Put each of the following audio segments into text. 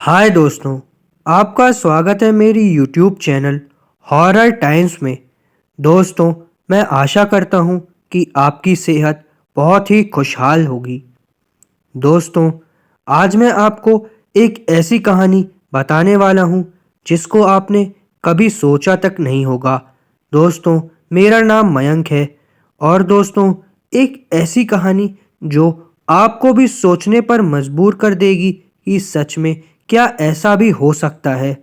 हाय दोस्तों, आपका स्वागत है मेरी यूट्यूब चैनल हॉरर टाइम्स में। दोस्तों, मैं आशा करता हूँ कि आपकी सेहत बहुत ही खुशहाल होगी। दोस्तों, आज मैं आपको एक ऐसी कहानी बताने वाला हूँ जिसको आपने कभी सोचा तक नहीं होगा। दोस्तों, मेरा नाम मयंक है और दोस्तों, एक ऐसी कहानी जो आपको भी सोचने पर मजबूर कर देगी कि सच में क्या ऐसा भी हो सकता है।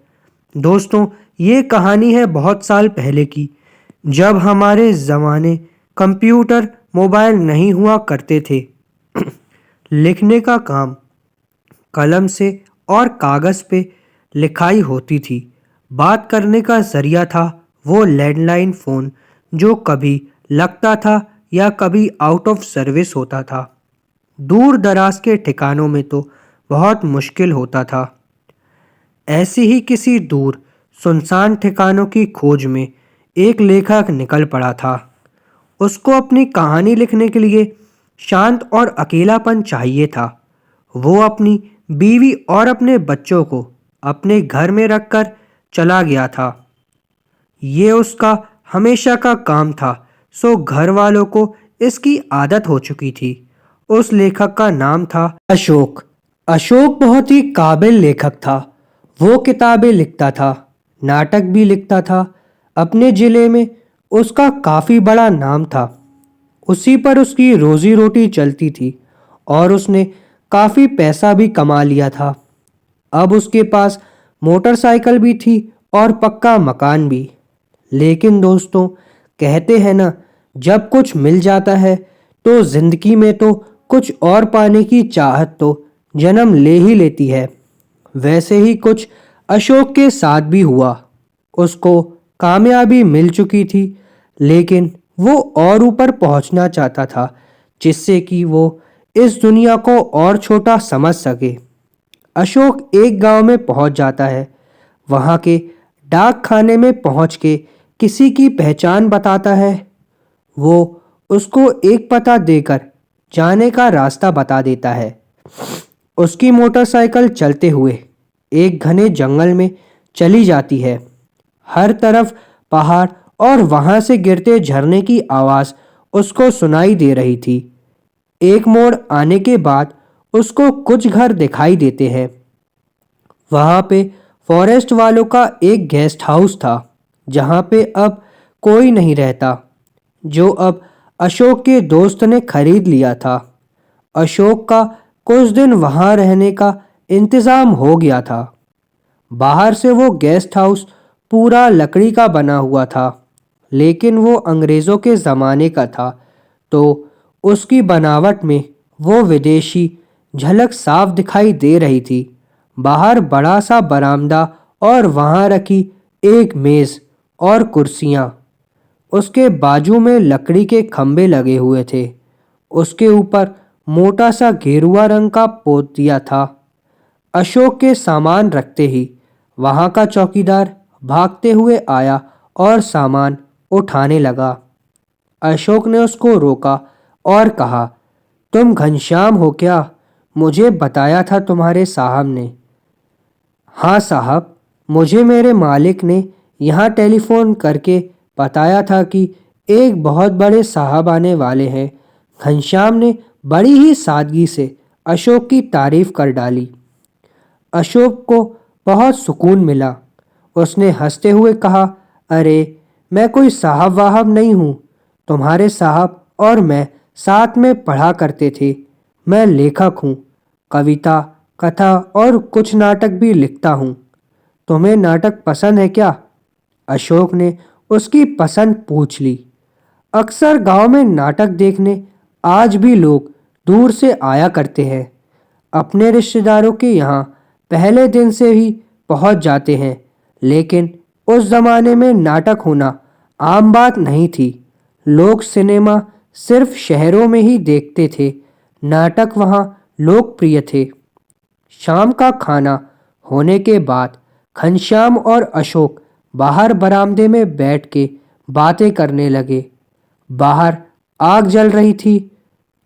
दोस्तों, ये कहानी है बहुत साल पहले की, जब हमारे ज़माने कंप्यूटर मोबाइल नहीं हुआ करते थे। लिखने का काम कलम से और कागज़ पे लिखाई होती थी। बात करने का ज़रिया था वो लैंडलाइन फ़ोन जो कभी लगता था या कभी आउट ऑफ सर्विस होता था। दूर दराज के ठिकानों में तो बहुत मुश्किल होता था। ऐसी ही किसी दूर सुनसान ठिकानों की खोज में एक लेखक निकल पड़ा था। उसको अपनी कहानी लिखने के लिए शांत और अकेलापन चाहिए था। वो अपनी बीवी और अपने बच्चों को अपने घर में रखकर चला गया था। ये उसका हमेशा का काम था, सो घर वालों को इसकी आदत हो चुकी थी। उस लेखक का नाम था अशोक। अशोक बहुत ही काबिल लेखक था। वो किताबें लिखता था, नाटक भी लिखता था। अपने ज़िले में उसका काफ़ी बड़ा नाम था। उसी पर उसकी रोजी रोटी चलती थी और उसने काफ़ी पैसा भी कमा लिया था। अब उसके पास मोटरसाइकिल भी थी और पक्का मकान भी। लेकिन दोस्तों, कहते हैं ना, जब कुछ मिल जाता है तो जिंदगी में तो कुछ और पाने की चाहत तो जन्म ले ही लेती है। वैसे ही कुछ अशोक के साथ भी हुआ। उसको कामयाबी मिल चुकी थी, लेकिन वो और ऊपर पहुंचना चाहता था, जिससे कि वो इस दुनिया को और छोटा समझ सके। अशोक एक गांव में पहुंच जाता है। वहां के डाक खाने में पहुंच के किसी की पहचान बताता है। वो उसको एक पता देकर जाने का रास्ता बता देता है। उसकी मोटरसाइकिल चलते हुए एक घने जंगल में चली जाती है। हर तरफ पहाड़ और वहां से गिरते झरने की आवाज उसको सुनाई दे रही थी। एक मोड़ आने के बाद उसको कुछ घर दिखाई देते हैं। वहां पे फॉरेस्ट वालों का एक गेस्ट हाउस था, जहां पे अब कोई नहीं रहता, जो अब अशोक के दोस्त ने खरीद लिया था। अशोक का कुछ दिन वहां रहने का इंतजाम हो गया था। बाहर से वो गेस्ट हाउस पूरा लकड़ी का बना हुआ था, लेकिन वो अंग्रेज़ों के ज़माने का था, तो उसकी बनावट में वो विदेशी झलक साफ दिखाई दे रही थी। बाहर बड़ा सा बरामदा और वहां रखी एक मेज और कुर्सियां। उसके बाजू में लकड़ी के खंभे लगे हुए थे। उसके ऊपर मोटा सा गेरुआ रंग का पोत दिया था। अशोक के सामान रखते ही वहां का चौकीदार भागते हुए आया और सामान उठाने लगा। अशोक ने उसको रोका और कहा, तुम घनश्याम हो क्या? मुझे बताया था तुम्हारे साहब ने। हाँ साहब, मुझे मेरे मालिक ने यहाँ टेलीफोन करके बताया था कि एक बहुत बड़े साहब आने वाले हैं। घनश्याम ने बड़ी ही सादगी से अशोक की तारीफ कर डाली। अशोक को बहुत सुकून मिला। उसने हंसते हुए कहा, अरे मैं कोई साहब वाहब नहीं हूँ। तुम्हारे साहब और मैं साथ में पढ़ा करते थे। मैं लेखक हूँ, कविता, कथा और कुछ नाटक भी लिखता हूँ। तुम्हें नाटक पसंद है क्या? अशोक ने उसकी पसंद पूछ ली। अक्सर गांव में नाटक देखने आज भी लोग दूर से आया करते हैं। अपने रिश्तेदारों के यहाँ पहले दिन से ही पहुंच जाते हैं, लेकिन उस जमाने में नाटक होना आम बात नहीं थी। लोग सिनेमा सिर्फ शहरों में ही देखते थे। नाटक वहाँ लोकप्रिय थे। शाम का खाना होने के बाद घनश्याम और अशोक बाहर बरामदे में बैठ के बातें करने लगे। बाहर आग जल रही थी।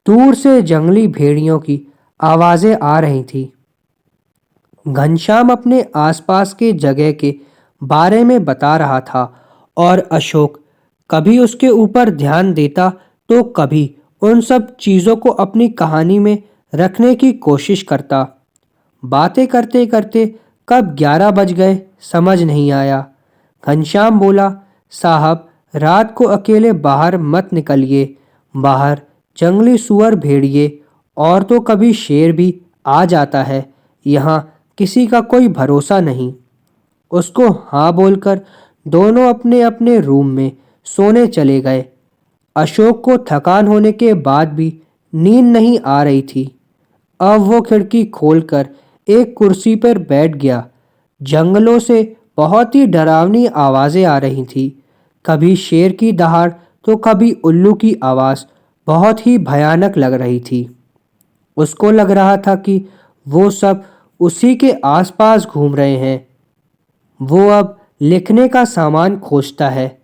दूर से जंगली भेड़ियों की आवाजें आ रही थी। घनश्याम अपने आसपास के जगह के बारे में बता रहा था और अशोक कभी उसके ऊपर ध्यान देता तो कभी उन सब चीज़ों को अपनी कहानी में रखने की कोशिश करता। बातें करते करते कब 11 बज गए समझ नहीं आया। घनश्याम बोला, साहब रात को अकेले बाहर मत निकलिए। बाहर जंगली सुअर, भेड़िए और तो कभी शेर भी आ जाता है। यहाँ किसी का कोई भरोसा नहीं। उसको हाँ बोलकर दोनों अपने अपने रूम में सोने चले गए। अशोक को थकान होने के बाद भी नींद नहीं आ रही थी। अब वो खिड़की खोलकर एक कुर्सी पर बैठ गया। जंगलों से बहुत ही डरावनी आवाज़ें आ रही थी। कभी शेर की दहाड़ तो कभी उल्लू की आवाज़ बहुत ही भयानक लग रही थी। उसको लग रहा था कि वो सब उसी के आसपास घूम रहे हैं। वो अब लिखने का सामान खोजता है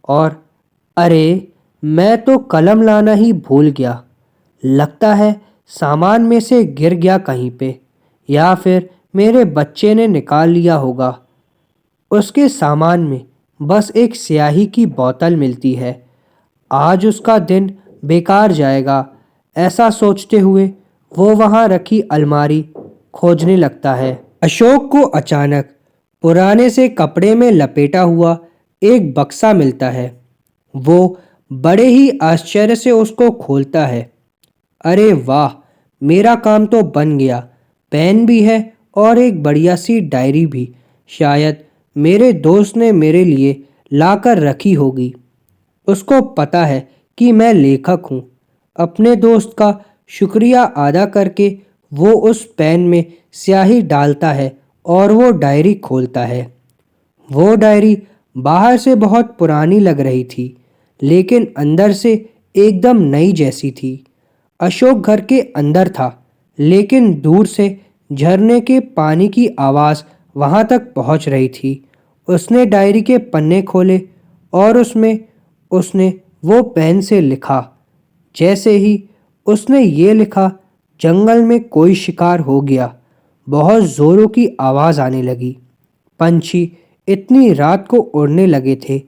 और अरे, मैं तो कलम लाना ही भूल गया। लगता है सामान में से गिर गया कहीं पे, या फिर मेरे बच्चे ने निकाल लिया होगा। उसके सामान में बस एक स्याही की बोतल मिलती है। आज उसका दिन बेकार जाएगा। ऐसा सोचते हुए वो वहाँ रखी अलमारी खोजने लगता है। अशोक को अचानक पुराने से कपड़े में लपेटा हुआ एक बक्सा मिलता है। वो बड़े ही आश्चर्य से उसको खोलता है। अरे वाह, मेरा काम तो बन गया। पेन भी है और एक बढ़िया सी डायरी भी। शायद मेरे दोस्त ने मेरे लिए लाकर रखी होगी। उसको पता है कि मैं लेखक हूँ। अपने दोस्त का शुक्रिया अदा करके वो उस पेन में स्याही डालता है और वो डायरी खोलता है। वो डायरी बाहर से बहुत पुरानी लग रही थी, लेकिन अंदर से एकदम नई जैसी थी। अशोक घर के अंदर था, लेकिन दूर से झरने के पानी की आवाज़ वहाँ तक पहुँच रही थी। उसने डायरी के पन्ने खोले और उसमें उसने वो पेन से लिखा। जैसे ही उसने ये लिखा, जंगल में कोई शिकार हो गया। बहुत ज़ोरों की आवाज़ आने लगी। पंछी इतनी रात को उड़ने लगे थे।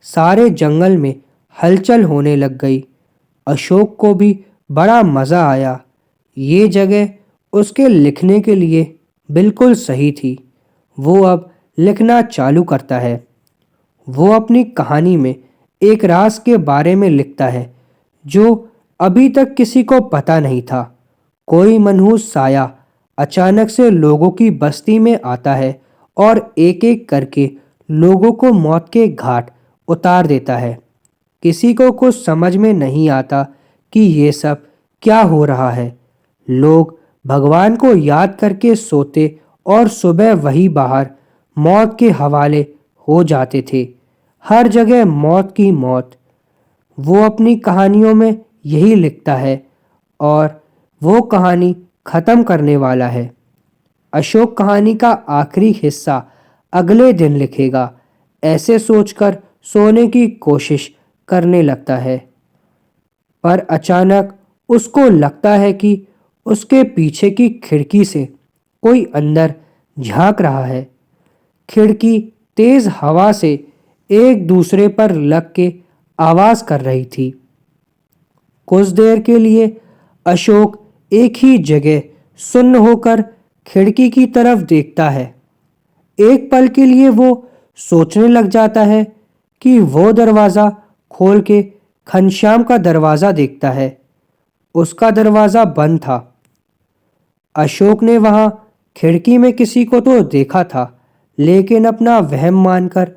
सारे जंगल में हलचल होने लग गई। अशोक को भी बड़ा मज़ा आया। ये जगह उसके लिखने के लिए बिल्कुल सही थी। वो अब लिखना चालू करता है। वो अपनी कहानी में एक राज के बारे में लिखता है जो अभी तक किसी को पता नहीं था। कोई मनहूस साया अचानक से लोगों की बस्ती में आता है और एक एक करके लोगों को मौत के घाट उतार देता है। किसी को कुछ समझ में नहीं आता कि ये सब क्या हो रहा है। लोग भगवान को याद करके सोते और सुबह वही बाहर मौत के हवाले हो जाते थे। हर जगह मौत की मौत। वो अपनी कहानियों में यही लिखता है और वो कहानी ख़त्म करने वाला है। अशोक कहानी का आखिरी हिस्सा अगले दिन लिखेगा, ऐसे सोचकर सोने की कोशिश करने लगता है। पर अचानक उसको लगता है कि उसके पीछे की खिड़की से कोई अंदर झांक रहा है। खिड़की तेज हवा से एक दूसरे पर लग के आवाज़ कर रही थी। कुछ देर के लिए अशोक एक ही जगह सुन्न होकर खिड़की की तरफ देखता है। एक पल के लिए वो सोचने लग जाता है कि वो दरवाज़ा खोल के घनश्याम का दरवाज़ा देखता है। उसका दरवाज़ा बंद था। अशोक ने वहाँ खिड़की में किसी को तो देखा था, लेकिन अपना वहम मानकर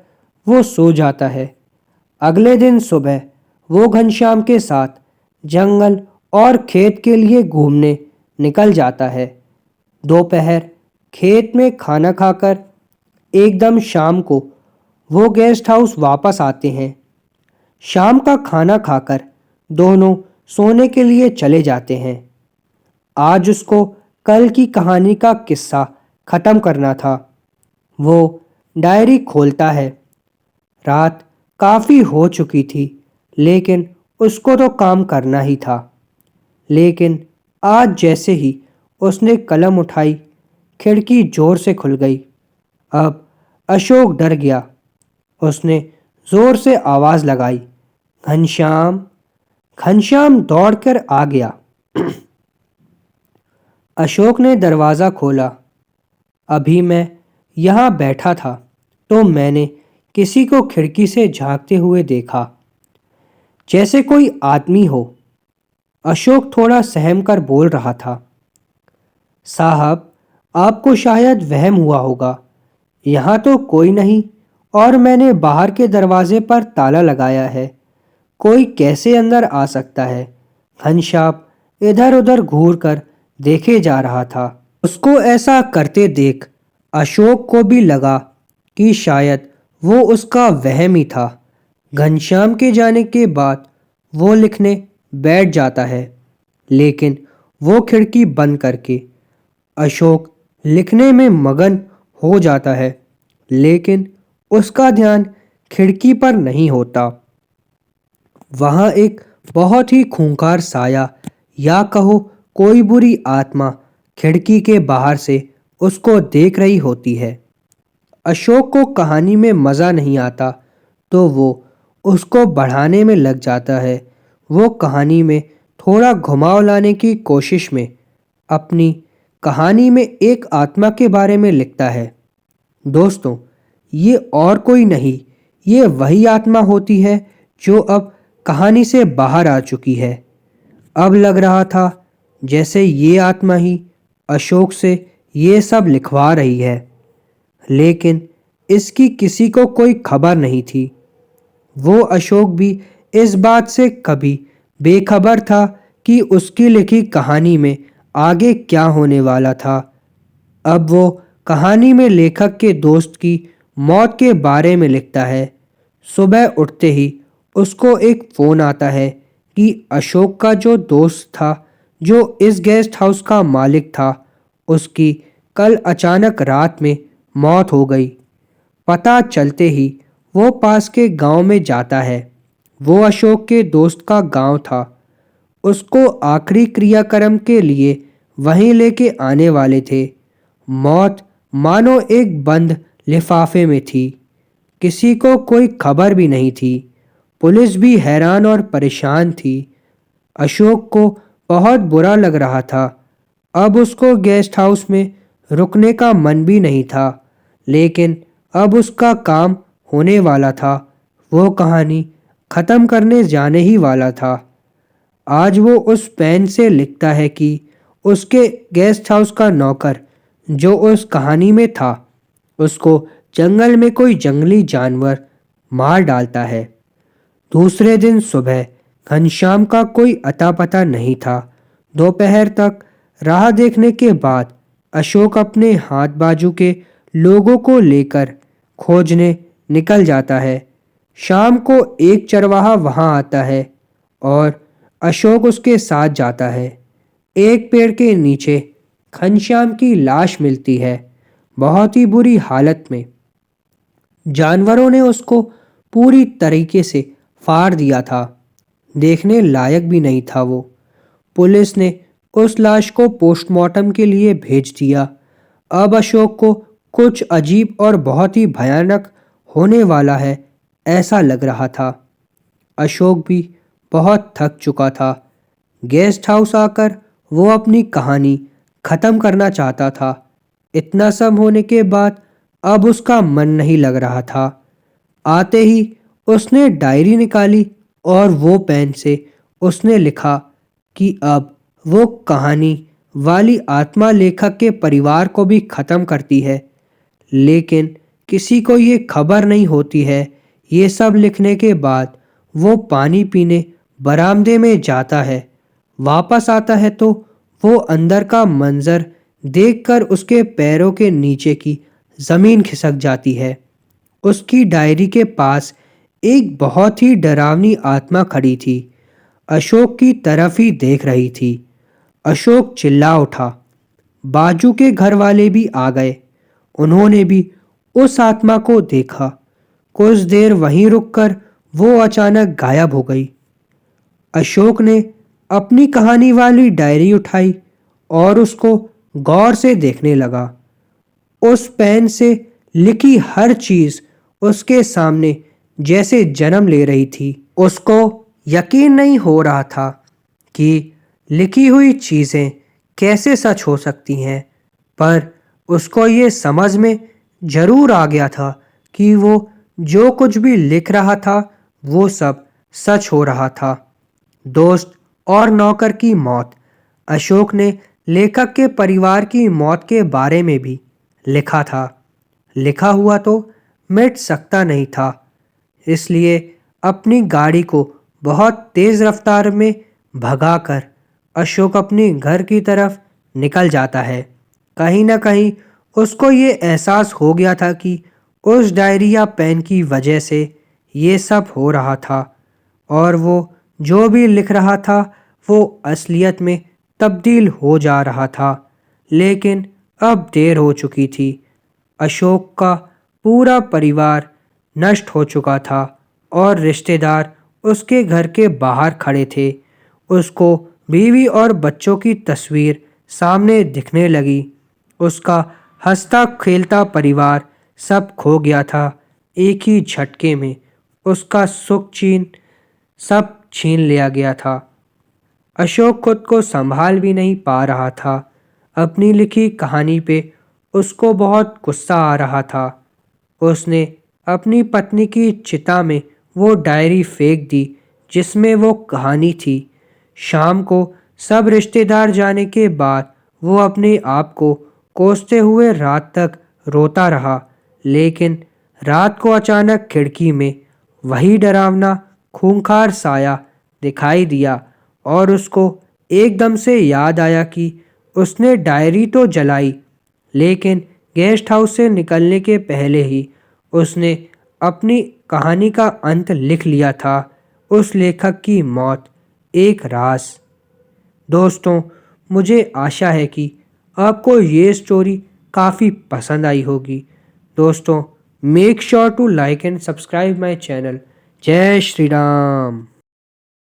वो सो जाता है। अगले दिन सुबह वो घनश्याम के साथ जंगल और खेत के लिए घूमने निकल जाता है। दोपहर खेत में खाना खाकर एकदम शाम को वो गेस्ट हाउस वापस आते हैं। शाम का खाना खाकर दोनों सोने के लिए चले जाते हैं। आज उसको कल की कहानी का किस्सा ख़त्म करना था। वो डायरी खोलता है। रात काफ़ी हो चुकी थी, लेकिन उसको तो काम करना ही था। लेकिन आज जैसे ही उसने कलम उठाई, खिड़की जोर से खुल गई। अब अशोक डर गया। उसने जोर से आवाज लगाई, घनश्याम। घनश्याम दौड़कर आ गया। अशोक ने दरवाज़ा खोला। अभी मैं यहाँ बैठा था तो मैंने किसी को खिड़की से झांकते हुए देखा, जैसे कोई आदमी हो। अशोक थोड़ा सहम कर बोल रहा था, साहब, आपको शायद वहम हुआ होगा। यहाँ तो कोई नहीं और मैंने बाहर के दरवाजे पर ताला लगाया है। कोई कैसे अंदर आ सकता है? घनश्याम इधर उधर घूर कर देखे जा रहा था। उसको ऐसा करते देख अशोक को भी लगा कि शायद वो उसका वहम ही था। घनश्याम के जाने के बाद वो लिखने बैठ जाता है, लेकिन वो खिड़की बंद करके अशोक लिखने में मगन हो जाता है, लेकिन उसका ध्यान खिड़की पर नहीं होता। वहाँ एक बहुत ही खूंखार साया या कहो कोई बुरी आत्मा खिड़की के बाहर से उसको देख रही होती है। अशोक को कहानी में मज़ा नहीं आता तो वो उसको बढ़ाने में लग जाता है। वो कहानी में थोड़ा घुमाव लाने की कोशिश में अपनी कहानी में एक आत्मा के बारे में लिखता है। दोस्तों, ये और कोई नहीं, ये वही आत्मा होती है जो अब कहानी से बाहर आ चुकी है। अब लग रहा था जैसे ये आत्मा ही अशोक से ये सब लिखवा रही है, लेकिन इसकी किसी को कोई खबर नहीं थी। वो अशोक भी इस बात से कभी बेखबर था कि उसकी लिखी कहानी में आगे क्या होने वाला था। अब वो कहानी में लेखक के दोस्त की मौत के बारे में लिखता है। सुबह उठते ही उसको एक फ़ोन आता है कि अशोक का जो दोस्त था, जो इस गेस्ट हाउस का मालिक था, उसकी कल अचानक रात में मौत हो गई। पता चलते ही वो पास के गांव में जाता है। वो अशोक के दोस्त का गांव था। उसको आखिरी क्रियाक्रम के लिए वहीं लेके आने वाले थे। मौत मानो एक बंद लिफाफे में थी। किसी को कोई खबर भी नहीं थी। पुलिस भी हैरान और परेशान थी। अशोक को बहुत बुरा लग रहा था। अब उसको गेस्ट हाउस में रुकने का मन भी नहीं था, लेकिन अब उसका काम होने वाला था। वो कहानी ख़त्म करने जाने ही वाला था। आज वो उस पेन से लिखता है कि उसके गेस्ट हाउस का नौकर जो उस कहानी में था, उसको जंगल में कोई जंगली जानवर मार डालता है। दूसरे दिन सुबह घनश्याम का कोई अता पता नहीं था। दोपहर तक राह देखने के बाद अशोक अपने हाथ बाजू के लोगों को लेकर खोजने निकल जाता है। शाम को एक चरवाहा वहां आता है और अशोक उसके साथ जाता है। एक पेड़ के नीचे घनश्याम की लाश मिलती है, बहुत ही बुरी हालत में। जानवरों ने उसको पूरी तरीके से फाड़ दिया था। देखने लायक भी नहीं था वो। पुलिस ने उस लाश को पोस्टमार्टम के लिए भेज दिया। अब अशोक को कुछ अजीब और बहुत ही भयानक होने वाला है, ऐसा लग रहा था। अशोक भी बहुत थक चुका था। गेस्ट हाउस आकर वो अपनी कहानी ख़त्म करना चाहता था। इतना सब होने के बाद अब उसका मन नहीं लग रहा था। आते ही उसने डायरी निकाली और वो पेन से उसने लिखा कि अब वो कहानी वाली आत्मा लेखक के परिवार को भी ख़त्म करती है, लेकिन किसी को ये खबर नहीं होती है। ये सब लिखने के बाद वो पानी पीने बरामदे में जाता है। वापस आता है तो वो अंदर का मंजर देखकर उसके पैरों के नीचे की ज़मीन खिसक जाती है। उसकी डायरी के पास एक बहुत ही डरावनी आत्मा खड़ी थी। अशोक की तरफ ही देख रही थी। अशोक चिल्ला उठा। बाजू के घर वाले भी आ गए। उन्होंने भी उस आत्मा को देखा। कुछ देर वहीं रुककर वो अचानक गायब हो गई। अशोक ने अपनी कहानी वाली डायरी उठाई और उसको गौर से देखने लगा। उस पेन से लिखी हर चीज उसके सामने जैसे जन्म ले रही थी। उसको यकीन नहीं हो रहा था कि लिखी हुई चीजें कैसे सच हो सकती हैं, पर उसको ये समझ में जरूर आ गया था कि वो जो कुछ भी लिख रहा था वो सब सच हो रहा था। दोस्त और नौकर की मौत। अशोक ने लेखक के परिवार की मौत के बारे में भी लिखा था। लिखा हुआ तो मिट सकता नहीं था, इसलिए अपनी गाड़ी को बहुत तेज रफ्तार में भगाकर अशोक अपने घर की तरफ निकल जाता है। कहीं ना कहीं उसको ये एहसास हो गया था कि उस डायरी या पेन की वजह से ये सब हो रहा था, और वो जो भी लिख रहा था वो असलियत में तब्दील हो जा रहा था। लेकिन अब देर हो चुकी थी। अशोक का पूरा परिवार नष्ट हो चुका था और रिश्तेदार उसके घर के बाहर खड़े थे। उसको बीवी और बच्चों की तस्वीर सामने दिखने लगी। उसका हंसता खेलता परिवार सब खो गया था। एक ही झटके में उसका सब छीन लिया गया था। अशोक खुद को संभाल भी नहीं पा रहा था। अपनी लिखी कहानी पे उसको बहुत गुस्सा आ रहा था। उसने अपनी पत्नी की चिता में वो डायरी फेंक दी जिसमें वो कहानी थी। शाम को सब रिश्तेदार जाने के बाद वो अपने आप को कोसते हुए रात तक रोता रहा। लेकिन रात को अचानक खिड़की में वही डरावना खूंखार साया दिखाई दिया और उसको एकदम से याद आया कि उसने डायरी तो जलाई, लेकिन गेस्ट हाउस से निकलने के पहले ही उसने अपनी कहानी का अंत लिख लिया था। उस लेखक की मौत एक राज। दोस्तों, मुझे आशा है कि आपको ये स्टोरी काफ़ी पसंद आई होगी। दोस्तों, make sure to like and subscribe my channel. जय श्री राम।